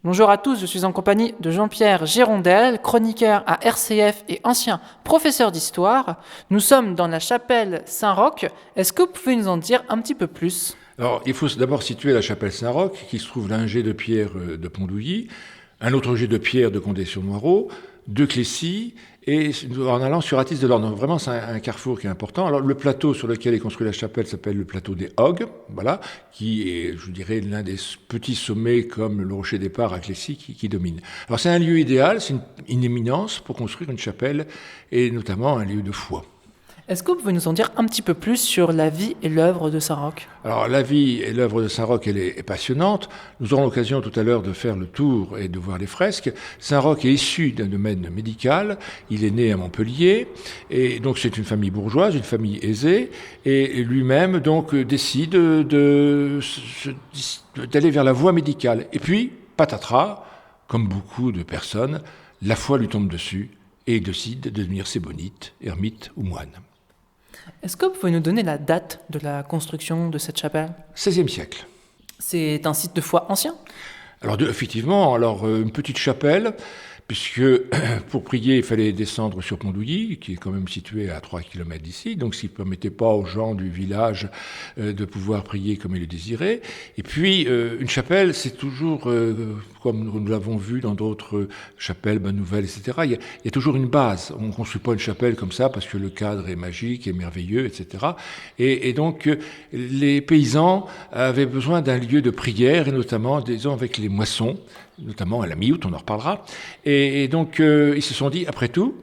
Bonjour à tous, je suis en compagnie de Jean-Pierre Girondel, chroniqueur à RCF et ancien professeur d'histoire. Nous sommes dans la chapelle Saint-Roch. Est-ce que vous pouvez nous en dire un petit peu plus ? Alors, il faut d'abord situer la chapelle Saint-Roch, qui se trouve d'un jet de pierre de Pondouilly, un autre jet de pierre de Condé-sur-Noireau, de Clécy, et en allant sur Athis de l'Orne. Donc vraiment, c'est un carrefour qui est important. Alors, le plateau sur lequel est construite la chapelle s'appelle le plateau des Hogues, voilà, qui est, je dirais, l'un des petits sommets comme le Rocher Départ à Clécy qui domine. Alors, c'est un lieu idéal, c'est une éminence pour construire une chapelle, et notamment un lieu de foi. Est-ce que vous pouvez nous en dire un petit peu plus sur la vie et l'œuvre de Saint-Roch ? Alors, la vie et l'œuvre de Saint-Roch, elle est passionnante. Nous aurons l'occasion tout à l'heure de faire le tour et de voir les fresques. Saint-Roch est issu d'un domaine médical. Il est né à Montpellier. Et donc, c'est une famille bourgeoise, une famille aisée. Et lui-même, donc, décide d'aller vers la voie médicale. Et puis, patatras, comme beaucoup de personnes, la foi lui tombe dessus et il décide de devenir sébonite, ermite ou moine. Est-ce que vous pouvez nous donner la date de la construction de cette chapelle ? XVIe siècle. C'est un site de foi ancien ? Alors, effectivement, une petite chapelle, puisque pour prier, il fallait descendre sur Pondouilly, qui est quand même situé à 3 km d'ici, donc ce qui ne permettait pas aux gens du village de pouvoir prier comme ils le désiraient. Et puis, une chapelle, c'est toujours, comme nous l'avons vu dans d'autres chapelles, bonnes nouvelles, etc., il y a toujours une base. On ne construit pas une chapelle comme ça parce que le cadre est magique et merveilleux, etc. Et donc, les paysans avaient besoin d'un lieu de prière, et notamment, disons, avec les moissons, notamment à la mi-août, on en reparlera. Et donc, ils se sont dit, après tout,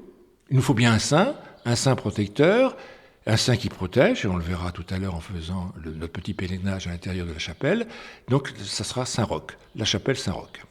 il nous faut bien un saint protecteur, un saint qui protège, et on le verra tout à l'heure en faisant notre petit pèlerinage à l'intérieur de la chapelle. Donc, ça sera Saint-Roch, la chapelle Saint-Roch.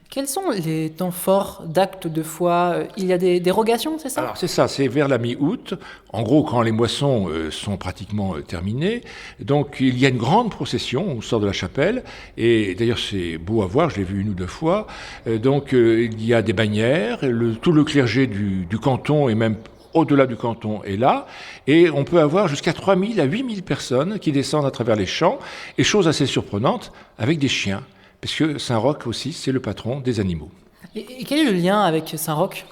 Quels sont les temps forts d'actes de foi ? Il y a des dérogations, c'est ça ? Alors c'est ça, c'est vers la mi-août, en gros quand les moissons sont pratiquement terminées. Donc il y a une grande procession au sort de la chapelle, et d'ailleurs c'est beau à voir, je l'ai vu une ou deux fois. Donc il y a des bannières, tout le clergé du canton et même au-delà du canton est là, et on peut avoir jusqu'à 3000 à 8000 personnes qui descendent à travers les champs, et chose assez surprenante, avec des chiens. Puisque Saint-Roch aussi, c'est le patron des animaux. Et quel est le lien avec Saint-Roch ?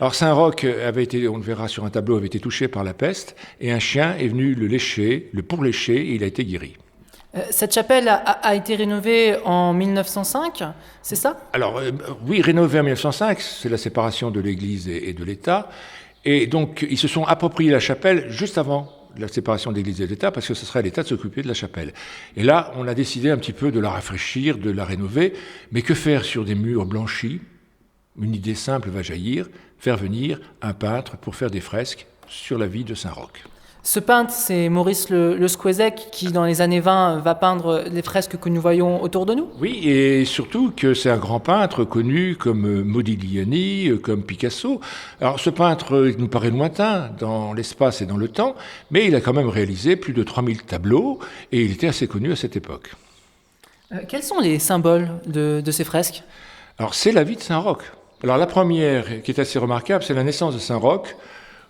Alors Saint-Roch avait été, on le verra sur un tableau, avait été touché par la peste, et un chien est venu le lécher, le pourlécher, et il a été guéri. Cette chapelle a été rénovée en 1905, c'est ça ? Alors oui, rénovée en 1905, c'est la séparation de l'Église et de l'État, et donc ils se sont appropriés la chapelle juste avant la séparation de l'Église et de l'État, parce que ce serait à l'État de s'occuper de la chapelle. Et là, on a décidé un petit peu de la rafraîchir, de la rénover, mais que faire sur des murs blanchis ? Une idée simple va jaillir, faire venir un peintre pour faire des fresques sur la vie de Saint-Roch. Ce peintre, c'est Maurice Le Squezec qui, dans les années 20, va peindre les fresques que nous voyons autour de nous ? Oui, et surtout que c'est un grand peintre connu comme Modigliani, comme Picasso. Alors ce peintre nous paraît lointain dans l'espace et dans le temps, mais il a quand même réalisé plus de 3000 tableaux, et il était assez connu à cette époque. Quels sont les symboles de ces fresques ? Alors c'est la vie de Saint-Roch. Alors la première, qui est assez remarquable, c'est la naissance de Saint-Roch,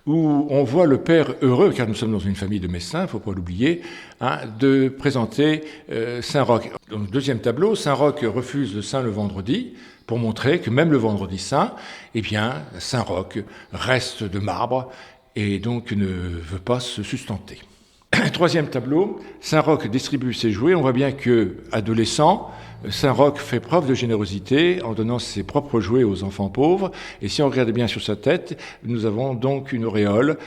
où on voit le père heureux, car nous sommes dans une famille de médecins, il ne faut pas l'oublier, de présenter Saint-Roch. Dans le deuxième tableau, Saint-Roch refuse le saint le vendredi, pour montrer que même le vendredi saint, eh bien, Saint-Roch reste de marbre, et donc ne veut pas se sustenter. Troisième tableau, Saint-Roch distribue ses jouets. On voit bien que, adolescent, Saint-Roch fait preuve de générosité en donnant ses propres jouets aux enfants pauvres. Et si on regarde bien sur sa tête, nous avons donc une auréole,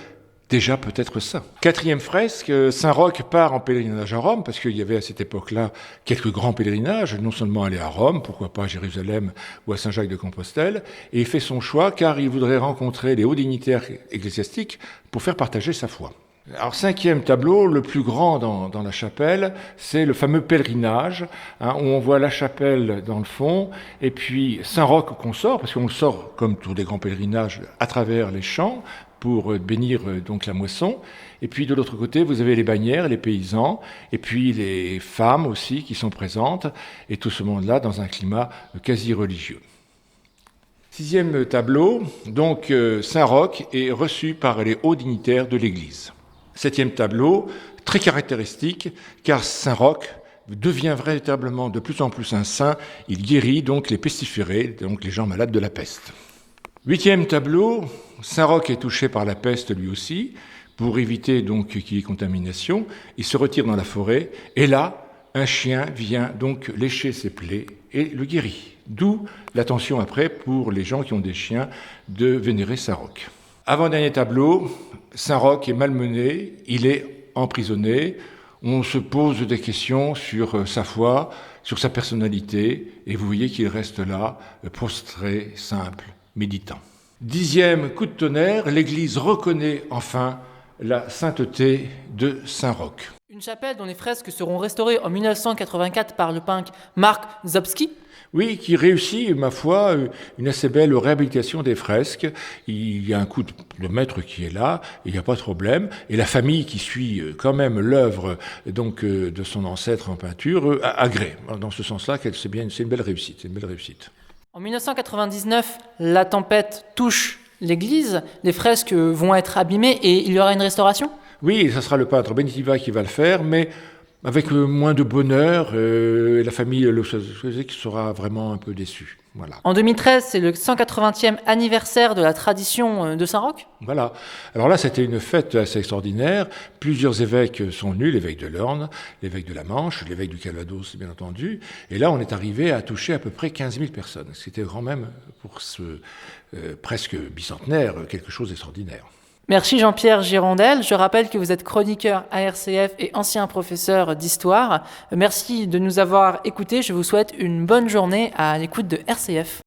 déjà peut-être saint. Quatrième fresque, Saint-Roch part en pèlerinage à Rome, parce qu'il y avait à cette époque-là quelques grands pèlerinages, non seulement aller à Rome, pourquoi pas à Jérusalem ou à Saint-Jacques-de-Compostelle, et il fait son choix car il voudrait rencontrer les hauts dignitaires ecclésiastiques pour faire partager sa foi. Alors, cinquième tableau, le plus grand dans la chapelle, c'est le fameux pèlerinage, où on voit la chapelle dans le fond, et puis Saint-Roch qu'on sort, parce qu'on le sort, comme tous les grands pèlerinages, à travers les champs, pour bénir donc la moisson. Et puis de l'autre côté, vous avez les bannières, les paysans, et puis les femmes aussi qui sont présentes, et tout ce monde-là dans un climat quasi religieux. Sixième tableau, donc Saint-Roch est reçu par les hauts dignitaires de l'Église. Septième tableau, très caractéristique, car Saint-Roch devient véritablement de plus en plus un saint. Il guérit donc les pestiférés, donc les gens malades de la peste. 8e tableau, Saint-Roch est touché par la peste lui aussi. Pour éviter donc qu'il y ait contamination, il se retire dans la forêt et là, un chien vient donc lécher ses plaies et le guérit. D'où l'attention après pour les gens qui ont des chiens de vénérer Saint-Roch. Avant-dernier tableau, Saint-Roch est malmené, il est emprisonné. On se pose des questions sur sa foi, sur sa personnalité et vous voyez qu'il reste là, prostré, simple, méditant. 10e coup de tonnerre, l'Église reconnaît enfin la sainteté de Saint-Roch. Une chapelle dont les fresques seront restaurées en 1984 par le peintre Mark Zopski. Oui, qui réussit, ma foi, une assez belle réhabilitation des fresques. Il y a un coup de maître qui est là, il n'y a pas de problème. Et la famille qui suit quand même l'œuvre donc de son ancêtre en peinture agrée. Dans ce sens-là, c'est une belle réussite. En 1999, la tempête touche l'église, les fresques vont être abîmées et il y aura une restauration ? Oui, ça sera le peintre Benitiva qui va le faire, mais avec moins de bonheur, la famille qui sera vraiment un peu déçue. Voilà. En 2013, c'est le 180e anniversaire de la tradition de Saint-Roch ? Voilà. Alors là, c'était une fête assez extraordinaire. Plusieurs évêques sont venus, l'évêque de Lorne, l'évêque de la Manche, l'évêque du Calvados, bien entendu. Et là, on est arrivé à toucher à peu près 15 000 personnes. C'était quand même, pour ce presque bicentenaire, quelque chose d'extraordinaire. Merci Jean-Pierre Girondel. Je rappelle que vous êtes chroniqueur à RCF et ancien professeur d'histoire. Merci de nous avoir écoutés. Je vous souhaite une bonne journée à l'écoute de RCF.